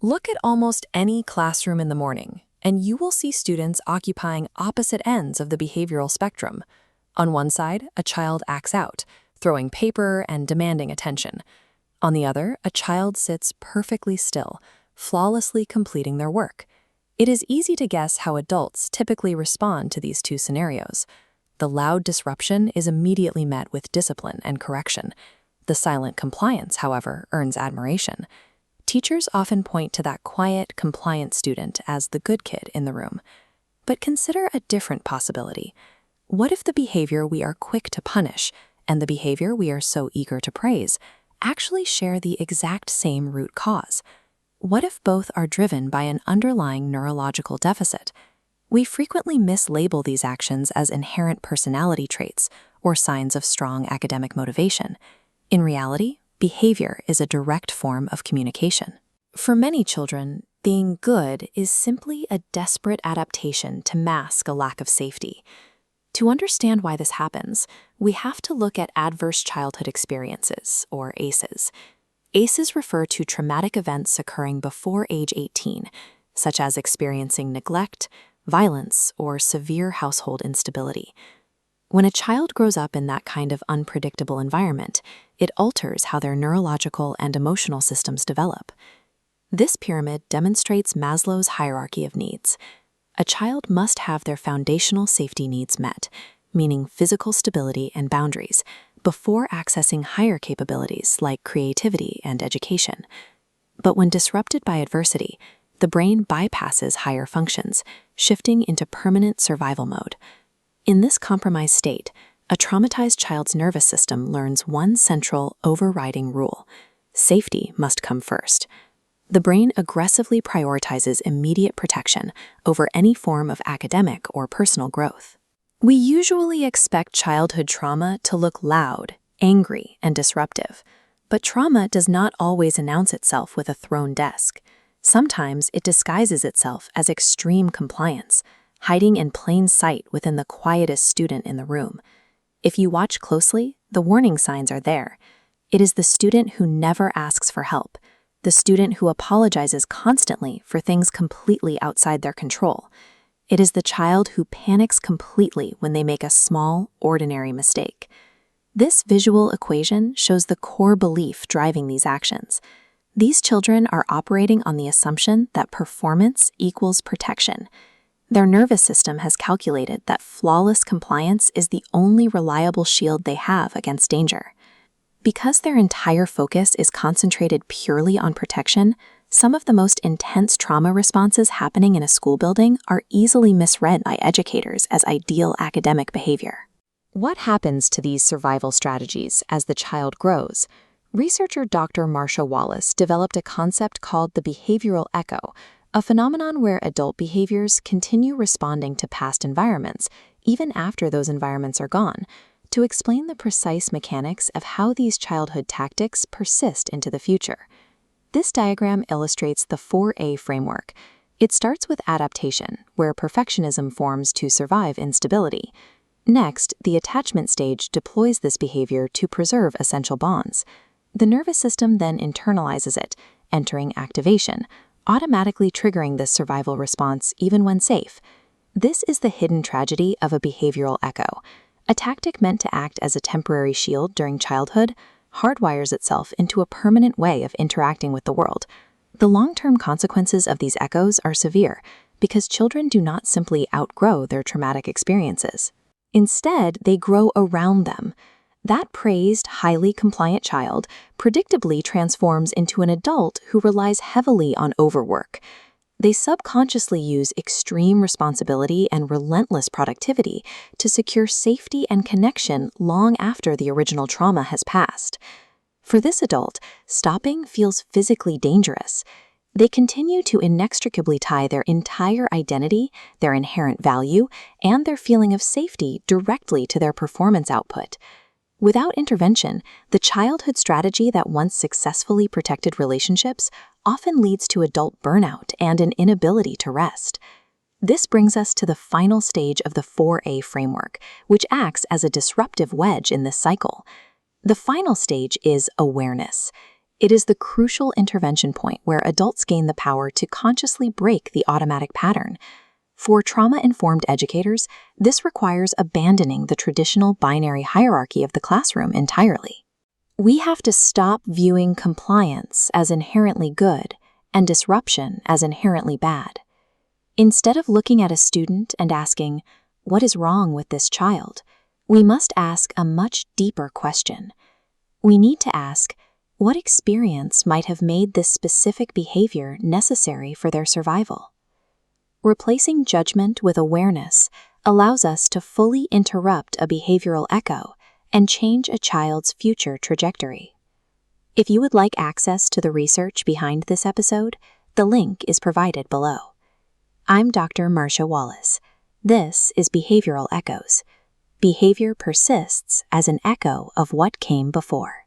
Look at almost any classroom in the morning, and you will see students occupying opposite ends of the behavioral spectrum. On one side, a child acts out, throwing paper and demanding attention. On the other, a child sits perfectly still, flawlessly completing their work. It is easy to guess how adults typically respond to these two scenarios. The loud disruption is immediately met with discipline and correction. The silent compliance, however, earns admiration. Teachers often point to that quiet, compliant student as the good kid in the room. But consider a different possibility. What if the behavior we are quick to punish and the behavior we are so eager to praise actually share the exact same root cause? What if both are driven by an underlying neurological deficit? We frequently mislabel these actions as inherent personality traits or signs of strong academic motivation. In reality, behavior is a direct form of communication. For many children, being good is simply a desperate adaptation to mask a lack of safety. To understand why this happens, we have to look at adverse childhood experiences, or ACEs. ACEs refer to traumatic events occurring before age 18, such as experiencing neglect, violence, or severe household instability. When a child grows up in that kind of unpredictable environment, it alters how their neurological and emotional systems develop. This pyramid demonstrates Maslow's hierarchy of needs. A child must have their foundational safety needs met, meaning physical stability and boundaries, before accessing higher capabilities like creativity and education. But when disrupted by adversity, the brain bypasses higher functions, shifting into permanent survival mode. In this compromised state, a traumatized child's nervous system learns one central, overriding rule: safety must come first. The brain aggressively prioritizes immediate protection over any form of academic or personal growth. We usually expect childhood trauma to look loud, angry, and disruptive, but trauma does not always announce itself with a thrown desk. Sometimes it disguises itself as extreme compliance, hiding in plain sight within the quietest student in the room. If you watch closely, the warning signs are there. It is the student who never asks for help, the student who apologizes constantly for things completely outside their control. It is the child who panics completely when they make a small, ordinary mistake. This visual equation shows the core belief driving these actions. These children are operating on the assumption that performance equals protection. Their nervous system has calculated that flawless compliance is the only reliable shield they have against danger. Because their entire focus is concentrated purely on protection, some of the most intense trauma responses happening in a school building are easily misread by educators as ideal academic behavior. What happens to these survival strategies as the child grows? Researcher Dr. Marsha Wallace developed a concept called the behavioral echo, a phenomenon where adult behaviors continue responding to past environments, even after those environments are gone, to explain the precise mechanics of how these childhood tactics persist into the future. This diagram illustrates the 4A framework. It starts with adaptation, where perfectionism forms to survive instability. Next, the attachment stage deploys this behavior to preserve essential bonds. The nervous system then internalizes it, entering activation, automatically triggering this survival response even when safe. This is the hidden tragedy of a behavioral echo. A tactic meant to act as a temporary shield during childhood hardwires itself into a permanent way of interacting with the world. The long-term consequences of these echoes are severe because children do not simply outgrow their traumatic experiences. Instead, they grow around them. That praised, highly compliant child predictably transforms into an adult who relies heavily on overwork. They subconsciously use extreme responsibility and relentless productivity to secure safety and connection long after the original trauma has passed. For this adult, stopping feels physically dangerous. They continue to inextricably tie their entire identity, their inherent value, and their feeling of safety directly to their performance output. Without intervention, the childhood strategy that once successfully protected relationships often leads to adult burnout and an inability to rest. This brings us to the final stage of the 4A framework, which acts as a disruptive wedge in this cycle. The final stage is awareness. It is the crucial intervention point where adults gain the power to consciously break the automatic pattern. For trauma-informed educators, this requires abandoning the traditional binary hierarchy of the classroom entirely. We have to stop viewing compliance as inherently good and disruption as inherently bad. Instead of looking at a student and asking, "What is wrong with this child?" we must ask a much deeper question. We need to ask, what experience might have made this specific behavior necessary for their survival? Replacing judgment with awareness allows us to fully interrupt a behavioral echo and change a child's future trajectory. If you would like access to the research behind this episode, the link is provided below. I'm Dr. Marsha Wallace. This is Behavioral Echoes. Behavior persists as an echo of what came before.